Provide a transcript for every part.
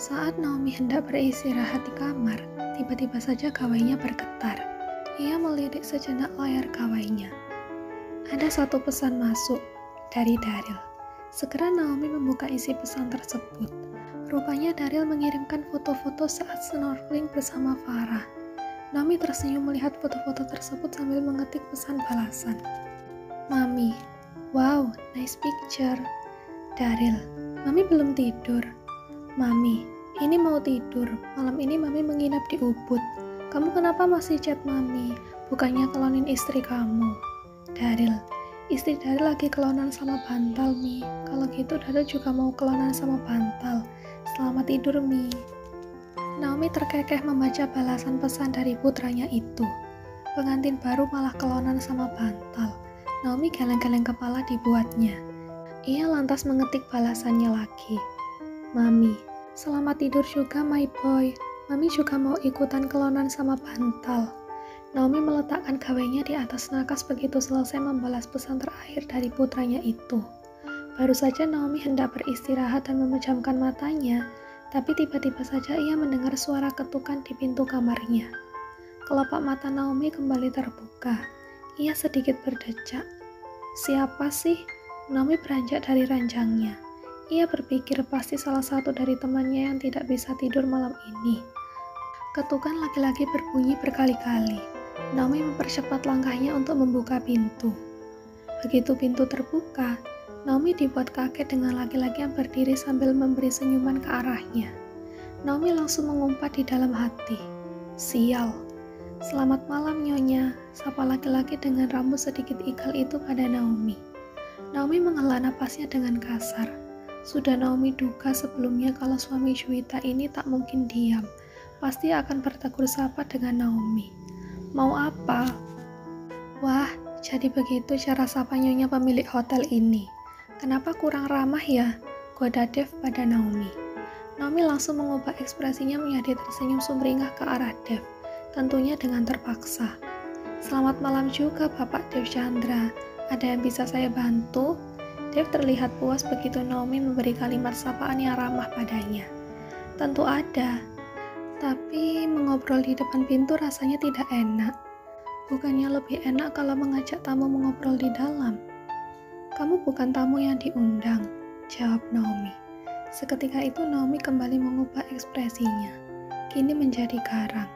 Saat Naomi hendak beristirahat di kamar, tiba-tiba saja gawainya bergetar. Ia melirik sejenak layar gawainya. Ada satu pesan masuk dari Daryl. Segera Naomi membuka isi pesan tersebut. Rupanya Daryl mengirimkan foto-foto saat snorkeling bersama Farah. Naomi tersenyum melihat foto-foto tersebut sambil mengetik pesan balasan. Mami, wow, nice picture. Daryl, Mami belum tidur. Mami, ini mau tidur. Malam ini Mami menginap di Ubud. Kamu kenapa masih chat Mami? Bukannya kelonin istri kamu. Daryl, istri Daryl lagi kelonan sama bantal, Mi. Kalau gitu Daryl juga mau kelonan sama bantal. Selamat tidur, Mi. Naomi terkekeh membaca balasan pesan dari putranya itu. Pengantin baru malah kelonan sama bantal. Naomi geleng-geleng kepala dibuatnya. Ia lantas mengetik balasannya lagi. Mami, selamat tidur juga my boy. Mami juga mau ikutan kelonan sama bantal. Naomi meletakkan gawainya di atas nakas begitu selesai membalas pesan terakhir dari putranya itu. Baru saja Naomi hendak beristirahat dan memejamkan matanya, tapi tiba-tiba saja ia mendengar suara ketukan di pintu kamarnya. Kelopak mata Naomi kembali terbuka. Ia sedikit berdecak. Siapa sih? Naomi beranjak dari ranjangnya. Ia berpikir pasti salah satu dari temannya yang tidak bisa tidur malam ini. Ketukan laki-laki berbunyi berkali-kali. Naomi mempercepat langkahnya untuk membuka pintu. Begitu pintu terbuka, Naomi dibuat kaget dengan laki-laki yang berdiri sambil memberi senyuman ke arahnya. Naomi langsung mengumpat di dalam hati. Sial. Selamat malam Nyonya, sapa laki-laki dengan rambut sedikit ikal itu pada Naomi. Naomi menghela napasnya dengan kasar. Sudah Naomi duga sebelumnya kalau suami Juwita ini tak mungkin diam. Pasti akan bertegur sapa dengan Naomi. Mau apa? Wah, jadi begitu cara sapa Nyonya pemilik hotel ini. Kenapa kurang ramah ya? Goda Dev pada Naomi. Naomi langsung mengubah ekspresinya menjadi tersenyum sumringah ke arah Dev. Tentunya dengan terpaksa. Selamat malam juga Bapak Dev Chandra. Ada yang bisa saya bantu? Dev terlihat puas begitu Naomi memberi kalimat sapaan yang ramah padanya. Tentu ada. Tapi mengobrol di depan pintu rasanya tidak enak. Bukannya lebih enak kalau mengajak tamu mengobrol di dalam? Kamu bukan tamu yang diundang, jawab Naomi. Seketika itu Naomi kembali mengubah ekspresinya. Kini menjadi garang.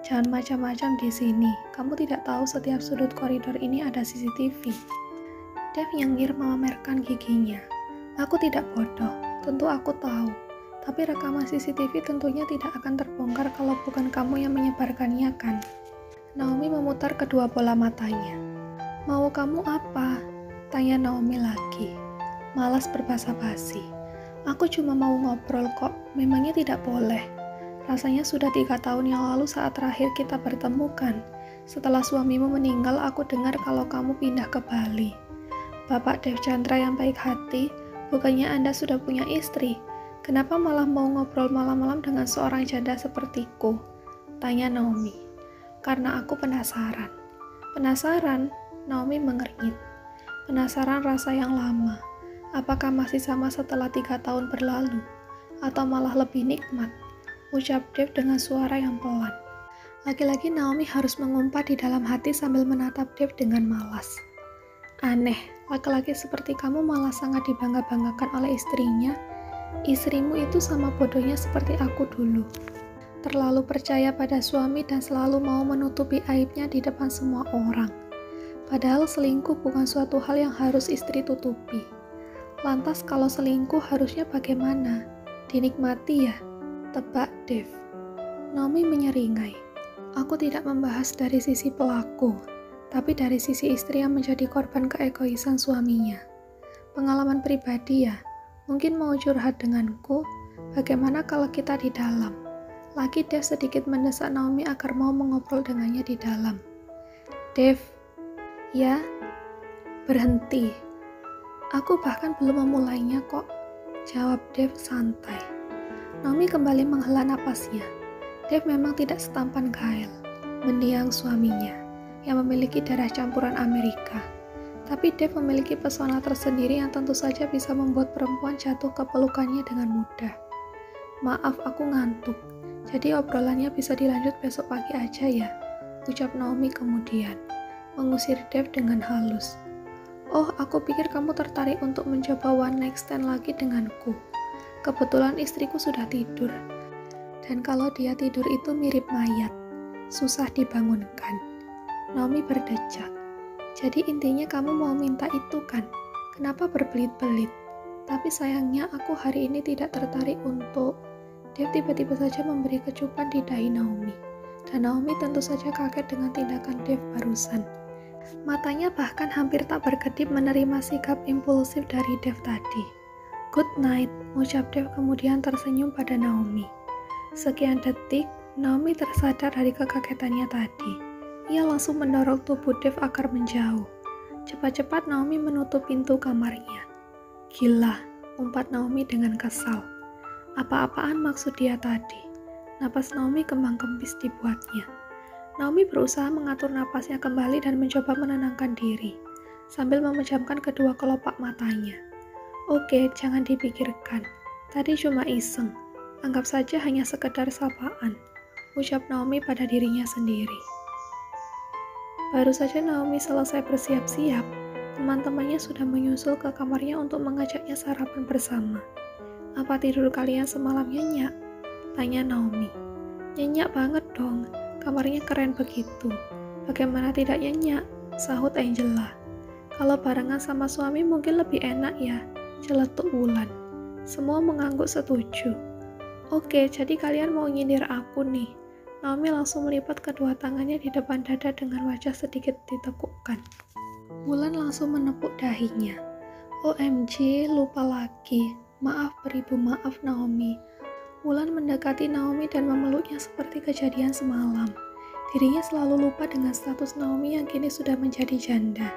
Jangan macam-macam di sini. Kamu tidak tahu setiap sudut koridor ini ada CCTV. Dev nyengir memamerkan giginya. Aku tidak bodoh. Tentu aku tahu. Tapi rekaman CCTV tentunya tidak akan terbongkar kalau bukan kamu yang menyebarkannya kan? Naomi memutar kedua bola matanya. Mau kamu apa? Tanya Naomi lagi. Malas berbasa-basi. Aku cuma mau ngobrol kok. Memangnya tidak boleh? Rasanya sudah 3 tahun yang lalu saat terakhir kita bertemu kan? Setelah suamimu meninggal, aku dengar kalau kamu pindah ke Bali. Bapak Dev Chandra yang baik hati, bukannya Anda sudah punya istri? Kenapa malah mau ngobrol malam-malam dengan seorang janda sepertiku? Tanya Naomi. Karena aku penasaran. Penasaran? Naomi mengernyit. Penasaran rasa yang lama. Apakah masih sama setelah 3 tahun berlalu? Atau malah lebih nikmat? Ucap Dev dengan suara yang pelan. Lagi-lagi Naomi harus mengumpat di dalam hati sambil menatap Dev dengan malas. Aneh, laki-laki seperti kamu malah sangat dibangga-banggakan oleh istrinya. Istrimu itu sama bodohnya seperti aku dulu. Terlalu percaya pada suami dan selalu mau menutupi aibnya di depan semua orang. Padahal selingkuh bukan suatu hal yang harus istri tutupi. Lantas kalau selingkuh harusnya bagaimana? Dinikmati ya? Tebak Dev. Naomi menyeringai. Aku tidak membahas dari sisi pelaku, tapi dari sisi istri yang menjadi korban keegoisan suaminya. Pengalaman pribadi ya, mungkin mau curhat denganku, bagaimana kalau kita di dalam? Lagi Dev sedikit mendesak Naomi agar mau mengobrol dengannya di dalam. Dev, ya, berhenti. Aku bahkan belum memulainya kok, jawab Dev santai. Naomi kembali menghela napasnya. Dev memang tidak setampan Kyle, mendiang suaminya, yang memiliki darah campuran Amerika. Tapi Dev memiliki pesona tersendiri yang tentu saja bisa membuat perempuan jatuh ke pelukannya dengan mudah. Maaf, aku ngantuk. Jadi obrolannya bisa dilanjut besok pagi aja ya, ucap Naomi kemudian, mengusir Dev dengan halus. Oh, aku pikir kamu tertarik untuk mencoba one night stand lagi denganku. Kebetulan istriku sudah tidur. Dan kalau dia tidur itu mirip mayat, susah dibangunkan. Naomi berdecak. Jadi intinya kamu mau minta itu kan? Kenapa berbelit-belit? Tapi sayangnya aku hari ini tidak tertarik untuk... Dev tiba-tiba saja memberi kecupan di dahi Naomi. Dan Naomi tentu saja kaget dengan tindakan Dev barusan. Matanya bahkan hampir tak berkedip menerima sikap impulsif dari Dev tadi. Good night, ucap Dev kemudian tersenyum pada Naomi. Sekian detik, Naomi tersadar dari kekagetannya tadi. Ia langsung mendorong tubuh Dev agar menjauh. Cepat-cepat Naomi menutup pintu kamarnya. Gila, umpat Naomi dengan kesal. Apa-apaan maksud dia tadi? Napas Naomi kembang-kempis dibuatnya. Naomi berusaha mengatur napasnya kembali dan mencoba menenangkan diri, sambil memejamkan kedua kelopak matanya. Oke, jangan dipikirkan. Tadi cuma iseng. Anggap saja hanya sekedar sapaan, ucap Naomi pada dirinya sendiri. Baru saja Naomi selesai bersiap-siap, teman-temannya sudah menyusul ke kamarnya untuk mengajaknya sarapan bersama. Apa tidur kalian semalam nyenyak? Tanya Naomi. Nyenyak banget dong, kamarnya keren begitu. Bagaimana tidak nyenyak? Sahut Angela. Kalau barengan sama suami mungkin lebih enak ya, celetuk Wulan. Semua mengangguk setuju. Oke, jadi kalian mau nyindir aku nih. Naomi langsung melipat kedua tangannya di depan dada dengan wajah sedikit ditekukkan. Wulan langsung menepuk dahinya. OMG, lupa lagi. Maaf beribu maaf Naomi. Wulan mendekati Naomi dan memeluknya seperti kejadian semalam. Dirinya selalu lupa dengan status Naomi yang kini sudah menjadi janda.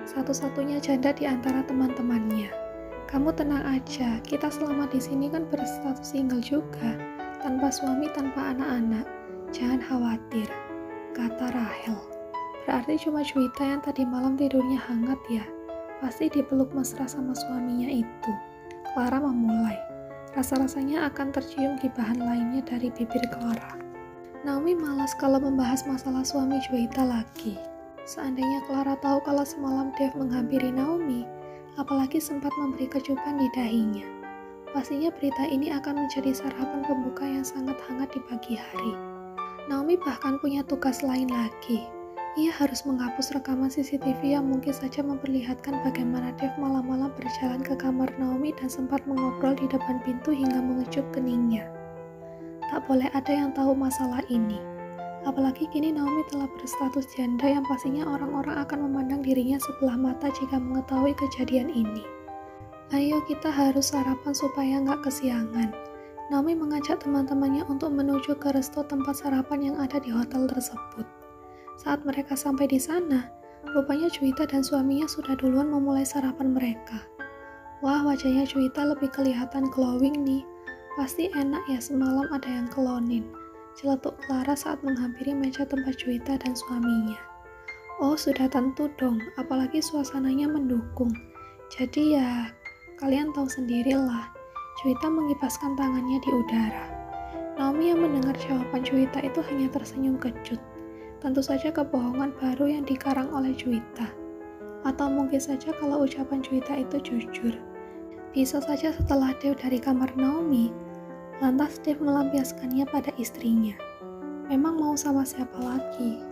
Satu-satunya janda di antara teman-temannya. Kamu tenang aja, kita selama di sini kan berstatus single juga, tanpa suami, tanpa anak-anak. Jangan khawatir, kata Rahel. Berarti cuma Juwita yang tadi malam tidurnya hangat ya. Pasti dipeluk mesra sama suaminya itu. Clara memulai. Rasa-rasanya akan tercium gibahan lainnya dari bibir Clara. Naomi malas kalau membahas masalah suami Juwita lagi. Seandainya Clara tahu kalau semalam Dev menghampiri Naomi, apalagi sempat memberi kecupan di dahinya, pastinya berita ini akan menjadi sarapan pembuka yang sangat hangat di pagi hari. Naomi bahkan punya tugas lain lagi. Ia harus menghapus rekaman CCTV yang mungkin saja memperlihatkan bagaimana Dev malam-malam berjalan ke kamar Naomi dan sempat mengobrol di depan pintu hingga mengecup keningnya. Tak boleh ada yang tahu masalah ini. Apalagi kini Naomi telah berstatus janda yang pastinya orang-orang akan memandang dirinya sebelah mata jika mengetahui kejadian ini. Ayo kita harus sarapan supaya nggak kesiangan. Naomi mengajak teman-temannya untuk menuju ke resto tempat sarapan yang ada di hotel tersebut. Saat mereka sampai di sana, rupanya Juwita dan suaminya sudah duluan memulai sarapan mereka. Wah, wajahnya Juwita lebih kelihatan glowing nih. Pasti enak ya semalam ada yang kelonin, celetuk Clara saat menghampiri meja tempat Juwita dan suaminya. Oh, sudah tentu dong, apalagi suasananya mendukung. Jadi ya, kalian tahu sendirilah. Juwita mengipaskan tangannya di udara. Naomi yang mendengar jawaban Juwita itu hanya tersenyum kecut. Tentu saja kebohongan baru yang dikarang oleh Juwita. Atau mungkin saja kalau ucapan Juwita itu jujur. Bisa saja setelah Dev dari kamar Naomi, lantas Dev melampiaskannya pada istrinya. Memang mau sama siapa lagi?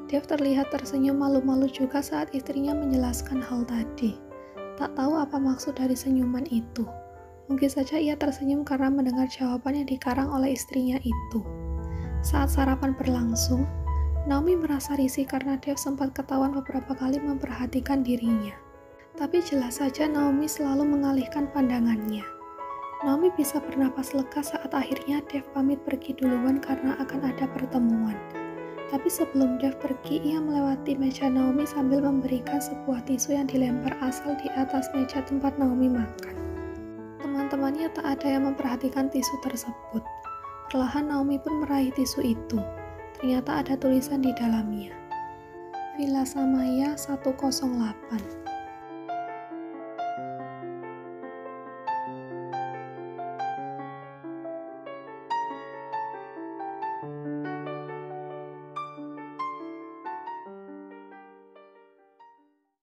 Dev terlihat tersenyum malu-malu juga saat istrinya menjelaskan hal tadi. Tak tahu apa maksud dari senyuman itu. Mungkin saja ia tersenyum karena mendengar jawaban yang dikarang oleh istrinya itu. Saat sarapan berlangsung, Naomi merasa risih karena Dev sempat ketahuan beberapa kali memperhatikan dirinya. Tapi jelas saja Naomi selalu mengalihkan pandangannya. Naomi bisa bernapas lega saat akhirnya Dev pamit pergi duluan karena akan ada pertemuan. Tapi sebelum Dev pergi, ia melewati meja Naomi sambil memberikan sebuah tisu yang dilempar asal di atas meja tempat Naomi makan. Teman-temannya tak ada yang memperhatikan tisu tersebut. Perlahan Naomi pun meraih tisu itu. Ternyata ada tulisan di dalamnya. Villa Samaya 108.